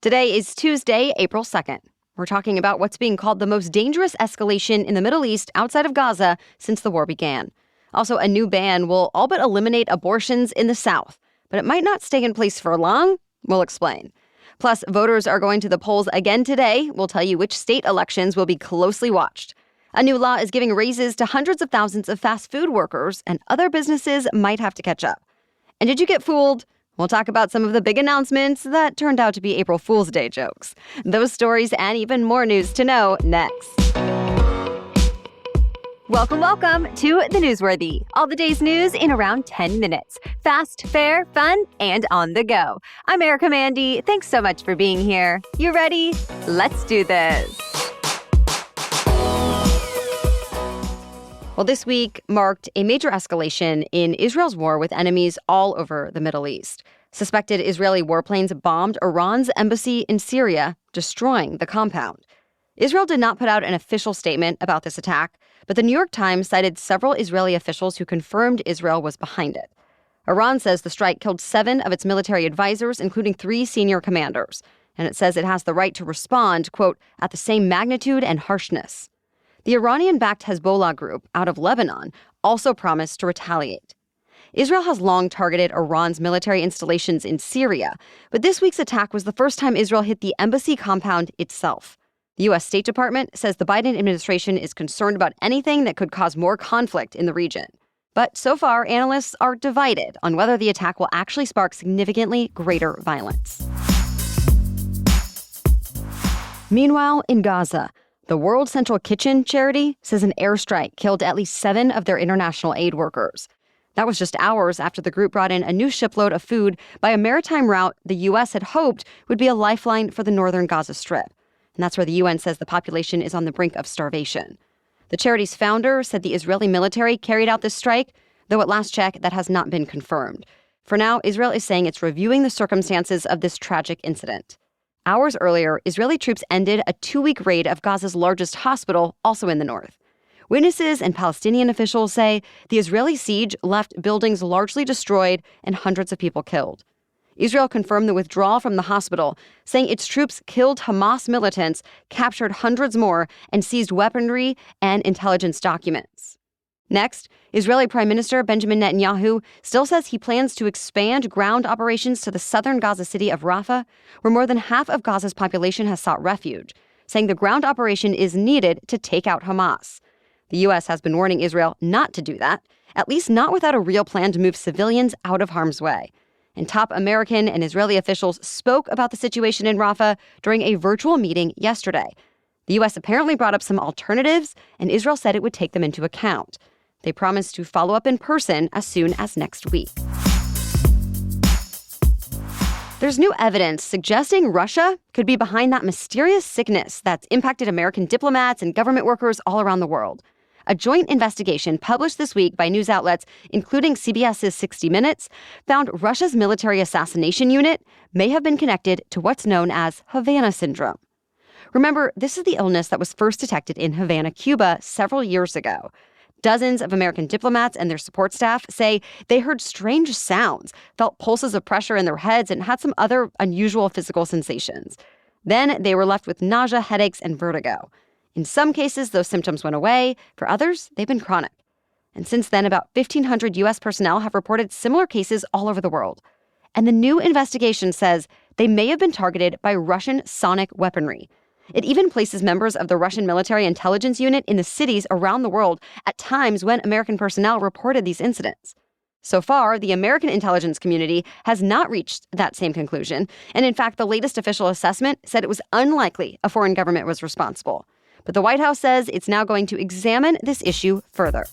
Today is Tuesday, April 2nd. We're talking about what's being called the most dangerous escalation in the Middle East outside of Gaza since the war began. Also, a new ban will all but eliminate abortions in the South, but it might not stay in place for long. We'll explain. Plus, voters are going to the polls again today. We'll tell you which state elections will be closely watched. A new law is giving raises to hundreds of thousands of fast food workers, and other businesses might have to catch up. And did you get fooled? We'll talk about some of the big announcements that turned out to be April Fool's Day jokes. Those stories and even more news to know next. Welcome to The Newsworthy. All the day's news in around 10 minutes. Fast, fair, fun, and on the go. I'm Erica Mandy. Thanks so much for being here. You ready? Let's do this. Well, this week marked a major escalation in Israel's war with enemies all over the Middle East. Suspected Israeli warplanes bombed Iran's embassy in Syria, destroying the compound. Israel did not put out an official statement about this attack, but the New York Times cited several Israeli officials who confirmed Israel was behind it. Iran says the strike killed 7 of its military advisors, including 3 senior commanders, and it says it has the right to respond, quote, at the same magnitude and harshness. The Iranian-backed Hezbollah group out of Lebanon also promised to retaliate. Israel has long targeted Iran's military installations in Syria, but this week's attack was the first time Israel hit the embassy compound itself. The U.S. State Department says the Biden administration is concerned about anything that could cause more conflict in the region. But so far, analysts are divided on whether the attack will actually spark significantly greater violence. Meanwhile, in Gaza, the World Central Kitchen charity says an airstrike killed at least 7 of their international aid workers. That was just hours after the group brought in a new shipload of food by a maritime route the U.S. had hoped would be a lifeline for the northern Gaza Strip. And that's where the UN says the population is on the brink of starvation. The charity's founder said the Israeli military carried out this strike, though at last check, that has not been confirmed. For now, Israel is saying it's reviewing the circumstances of this tragic incident. Hours earlier, Israeli troops ended a 2-week raid of Gaza's largest hospital, also in the north. Witnesses and Palestinian officials say the Israeli siege left buildings largely destroyed and hundreds of people killed. Israel confirmed the withdrawal from the hospital, saying its troops killed Hamas militants, captured hundreds more, and seized weaponry and intelligence documents. Next, Israeli Prime Minister Benjamin Netanyahu still says he plans to expand ground operations to the southern Gaza city of Rafah, where more than half of Gaza's population has sought refuge, saying the ground operation is needed to take out Hamas. The U.S. has been warning Israel not to do that, at least not without a real plan to move civilians out of harm's way. And top American and Israeli officials spoke about the situation in Rafah during a virtual meeting yesterday. The U.S. apparently brought up some alternatives, and Israel said it would take them into account. They promised to follow up in person as soon as next week. There's new evidence suggesting Russia could be behind that mysterious sickness that's impacted American diplomats and government workers all around the world. A joint investigation published this week by news outlets, including CBS's 60 Minutes, found Russia's military assassination unit may have been connected to what's known as Havana syndrome. Remember, this is the illness that was first detected in Havana, Cuba, several years ago. Dozens of American diplomats and their support staff say they heard strange sounds, felt pulses of pressure in their heads, and had some other unusual physical sensations. Then they were left with nausea, headaches, and vertigo. In some cases, those symptoms went away. For others, they've been chronic. And since then, about 1,500 U.S. personnel have reported similar cases all over the world. And the new investigation says they may have been targeted by Russian sonic weaponry. It even places members of the Russian military intelligence unit in the cities around the world at times when American personnel reported these incidents. So far, the American intelligence community has not reached that same conclusion. And in fact, the latest official assessment said it was unlikely a foreign government was responsible. But the White House says it's now going to examine this issue further.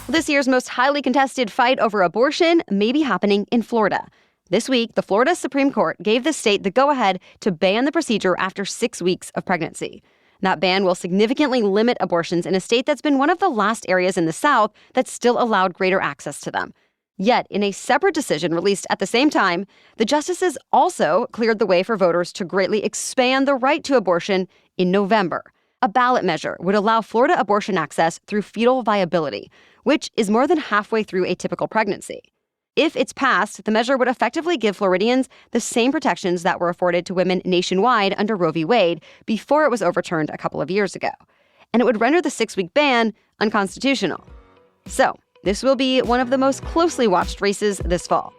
This year's most highly contested fight over abortion may be happening in Florida. This week, the Florida Supreme Court gave the state the go-ahead to ban the procedure after 6 weeks of pregnancy. That ban will significantly limit abortions in a state that's been one of the last areas in the South that still allowed greater access to them. Yet, in a separate decision released at the same time, the justices also cleared the way for voters to greatly expand the right to abortion in November. A ballot measure would allow Florida abortion access through fetal viability, which is more than halfway through a typical pregnancy. If it's passed, the measure would effectively give Floridians the same protections that were afforded to women nationwide under Roe v. Wade before it was overturned a couple of years ago. And it would render the 6-week ban unconstitutional. So, this will be one of the most closely watched races this fall.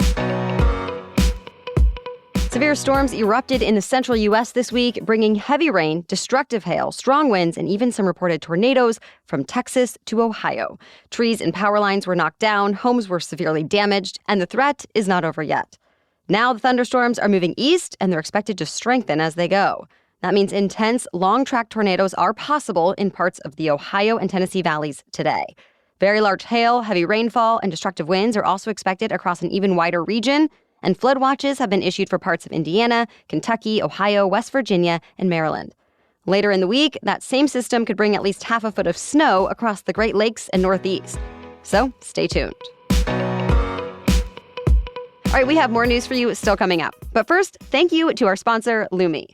Severe storms erupted in the central U.S. this week, bringing heavy rain, destructive hail, strong winds, and even some reported tornadoes from Texas to Ohio. Trees and power lines were knocked down, homes were severely damaged, and the threat is not over yet. Now the thunderstorms are moving east, and they're expected to strengthen as they go. That means intense, long-track tornadoes are possible in parts of the Ohio and Tennessee valleys today. Very large hail, heavy rainfall, and destructive winds are also expected across an even wider region, and flood watches have been issued for parts of Indiana, Kentucky, Ohio, West Virginia, and Maryland. Later in the week, that same system could bring at least half a foot of snow across the Great Lakes and Northeast. So stay tuned. All right, we have more news for you still coming up. But first, thank you to our sponsor, Lumi.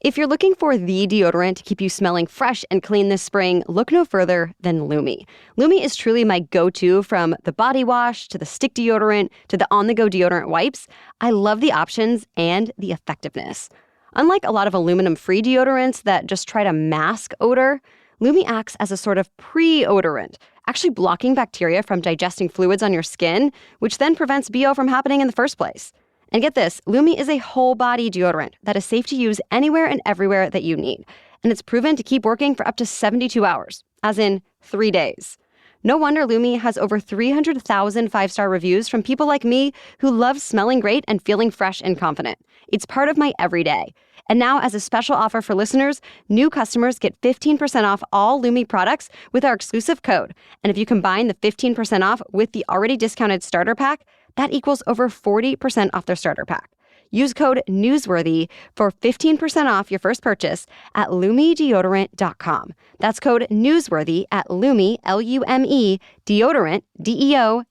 If you're looking for the deodorant to keep you smelling fresh and clean this spring, look no further than Lumi. Lumi is truly my go-to, from the body wash to the stick deodorant to the on-the-go deodorant wipes. I love the options and the effectiveness. Unlike a lot of aluminum-free deodorants that just try to mask odor, Lumi acts as a sort of pre-odorant, actually blocking bacteria from digesting fluids on your skin, which then prevents BO from happening in the first place. And get this, Lumi is a whole-body deodorant that is safe to use anywhere and everywhere that you need. And it's proven to keep working for up to 72 hours, as in 3 days. No wonder Lumi has over 300,000 5-star reviews from people like me who love smelling great and feeling fresh and confident. It's part of my everyday. And now, as a special offer for listeners, new customers get 15% off all Lumi products with our exclusive code. And if you combine the 15% off with the already discounted starter pack, that equals over 40% off their starter pack. Use code NEWSWORTHY for 15% off your first purchase at LumiDeodorant.com. That's code NEWSWORTHY at Lumi, L-U-M-E, deodorant, DEODORANT.com.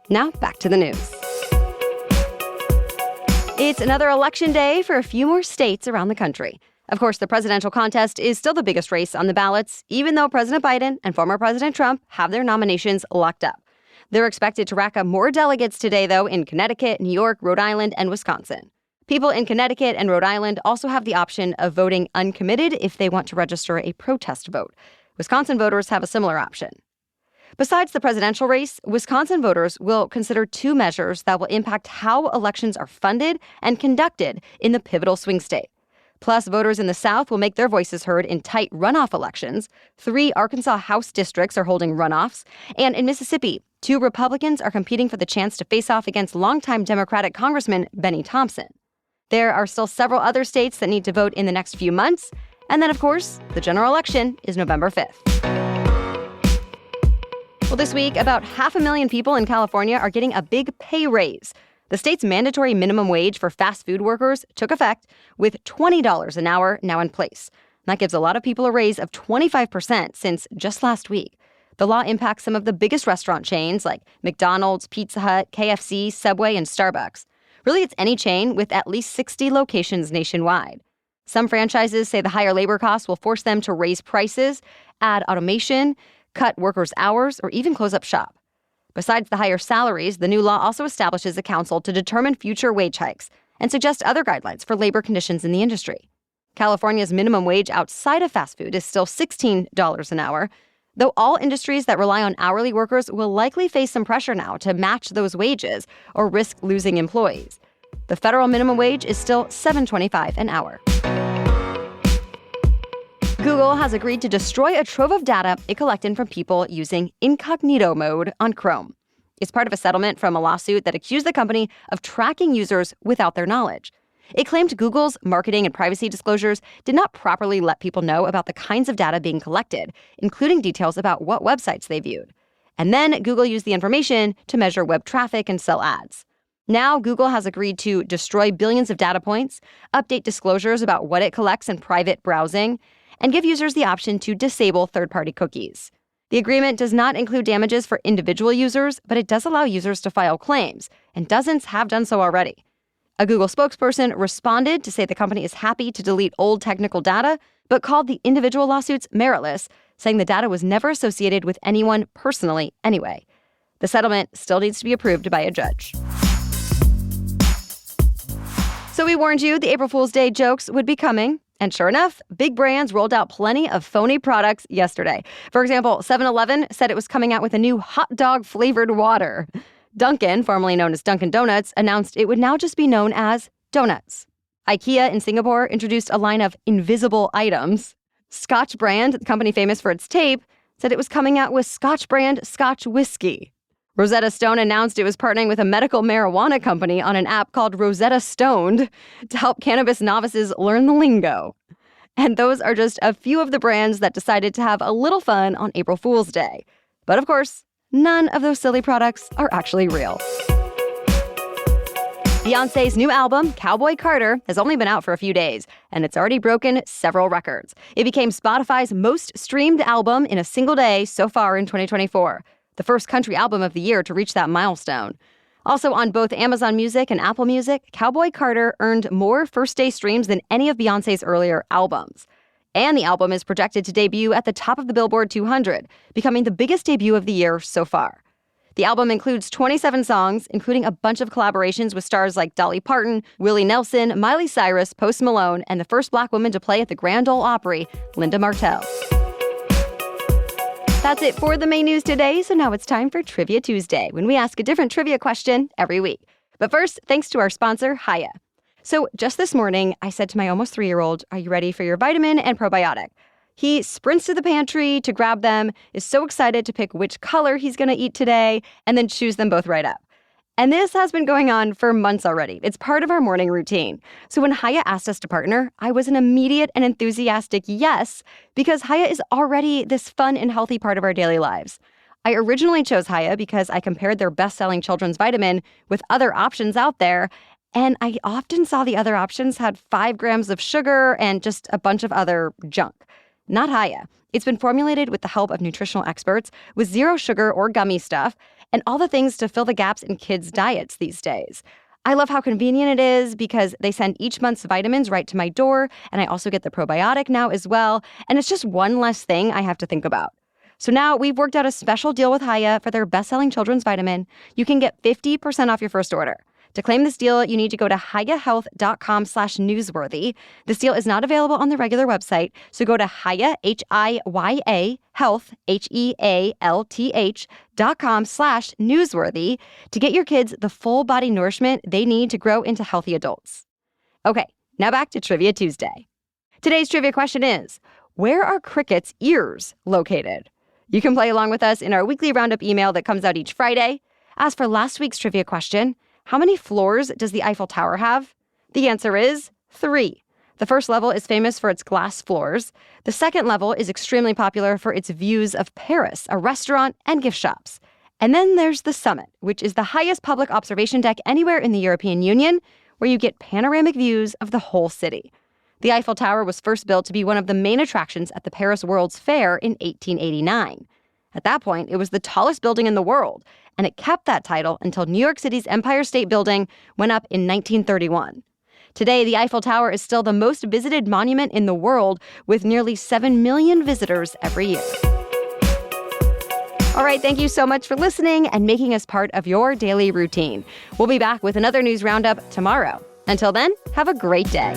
Now back to the news. It's another election day for a few more states around the country. Of course, the presidential contest is still the biggest race on the ballots, even though President Biden and former President Trump have their nominations locked up. They're expected to rack up more delegates today, though, in Connecticut, New York, Rhode Island, and Wisconsin. People in Connecticut and Rhode Island also have the option of voting uncommitted if they want to register a protest vote. Wisconsin voters have a similar option. Besides the presidential race, Wisconsin voters will consider 2 measures that will impact how elections are funded and conducted in the pivotal swing state. Plus, voters in the South will make their voices heard in tight runoff elections. 3 Arkansas House districts are holding runoffs. And in Mississippi, 2 Republicans are competing for the chance to face off against longtime Democratic Congressman Benny Thompson. There are still several other states that need to vote in the next few months. And then, of course, the general election is November 5th. Well, this week, about 500,000 people in California are getting a big pay raise. The state's mandatory minimum wage for fast food workers took effect, with $20 an hour now in place. That gives a lot of people a raise of 25% since just last week. The law impacts some of the biggest restaurant chains like McDonald's, Pizza Hut, KFC, Subway, and Starbucks. Really, it's any chain with at least 60 locations nationwide. Some franchises say the higher labor costs will force them to raise prices, add automation, cut workers' hours, or even close up shop. Besides the higher salaries, the new law also establishes a council to determine future wage hikes and suggest other guidelines for labor conditions in the industry. California's minimum wage outside of fast food is still $16 an hour, though all industries that rely on hourly workers will likely face some pressure now to match those wages or risk losing employees. The federal minimum wage is still $7.25 an hour. Google has agreed to destroy a trove of data it collected from people using incognito mode on Chrome. It's part of a settlement from a lawsuit that accused the company of tracking users without their knowledge. It claimed Google's marketing and privacy disclosures did not properly let people know about the kinds of data being collected, including details about what websites they viewed. And then Google used the information to measure web traffic and sell ads. Now, Google has agreed to destroy billions of data points, update disclosures about what it collects in private browsing, and give users the option to disable third-party cookies. The agreement does not include damages for individual users, but it does allow users to file claims, and dozens have done so already. A Google spokesperson responded to say the company is happy to delete old technical data, but called the individual lawsuits meritless, saying the data was never associated with anyone personally anyway. The settlement still needs to be approved by a judge. So we warned you the April Fool's Day jokes would be coming. And sure enough, big brands rolled out plenty of phony products yesterday. For example, 7-Eleven said it was coming out with a new hot dog flavored water. Dunkin', formerly known as Dunkin' Donuts, announced it would now just be known as donuts. IKEA in Singapore introduced a line of invisible items. Scotch brand, the company famous for its tape, said it was coming out with Scotch brand Scotch whiskey. Rosetta Stone announced it was partnering with a medical marijuana company on an app called Rosetta Stoned to help cannabis novices learn the lingo. And those are just a few of the brands that decided to have a little fun on April Fool's Day. But of course, none of those silly products are actually real. Beyoncé's new album, Cowboy Carter, has only been out for a few days, and it's already broken several records. It became Spotify's most streamed album in a single day so far in 2024. The first country album of the year to reach that milestone. Also on both Amazon Music and Apple Music, Cowboy Carter earned more first-day streams than any of Beyoncé's earlier albums. And the album is projected to debut at the top of the Billboard 200, becoming the biggest debut of the year so far. The album includes 27 songs, including a bunch of collaborations with stars like Dolly Parton, Willie Nelson, Miley Cyrus, Post Malone, and the first Black woman to play at the Grand Ole Opry, Linda Martell. That's it for the main news today, so now it's time for Trivia Tuesday, when we ask a different trivia question every week. But first, thanks to our sponsor, Hiya. So just this morning, I said to my almost 3-year-old, are you ready for your vitamin and probiotic? He sprints to the pantry to grab them, is so excited to pick which color he's going to eat today, and then chews them both right up. And this has been going on for months already. It's part of our morning routine. So when Hiya asked us to partner, I was an immediate and enthusiastic yes, because Hiya is already this fun and healthy part of our daily lives. I originally chose Hiya because I compared their best-selling children's vitamin with other options out there, and I often saw the other options had 5 grams of sugar and just a bunch of other junk. Not Hiya. It's been formulated with the help of nutritional experts with 0 sugar or gummy stuff, and all the things to fill the gaps in kids' diets these days. I love how convenient it is because they send each month's vitamins right to my door, and I also get the probiotic now as well, and it's just one less thing I have to think about. So now we've worked out a special deal with Hiya for their best-selling children's vitamin. You can get 50% off your first order. To claim this deal, you need to go to hiyahealth.com/newsworthy. This deal is not available on the regular website, so go to Hiya, Hiya, health, HEALTH.com/newsworthy to get your kids the full body nourishment they need to grow into healthy adults. Okay, now back to Trivia Tuesday. Today's trivia question is, where are crickets' ears located? You can play along with us in our weekly roundup email that comes out each Friday. As for last week's trivia question, how many floors does the Eiffel Tower have? The answer is 3. The first level is famous for its glass floors. The second level is extremely popular for its views of Paris, a restaurant, and gift shops. And then there's the summit, which is the highest public observation deck anywhere in the European Union, where you get panoramic views of the whole city. The Eiffel Tower was first built to be one of the main attractions at the Paris World's Fair in 1889. At that point, it was the tallest building in the world, and it kept that title until New York City's Empire State Building went up in 1931. Today, the Eiffel Tower is still the most visited monument in the world, with nearly 7 million visitors every year. All right, thank you so much for listening and making us part of your daily routine. We'll be back with another news roundup tomorrow. Until then, have a great day.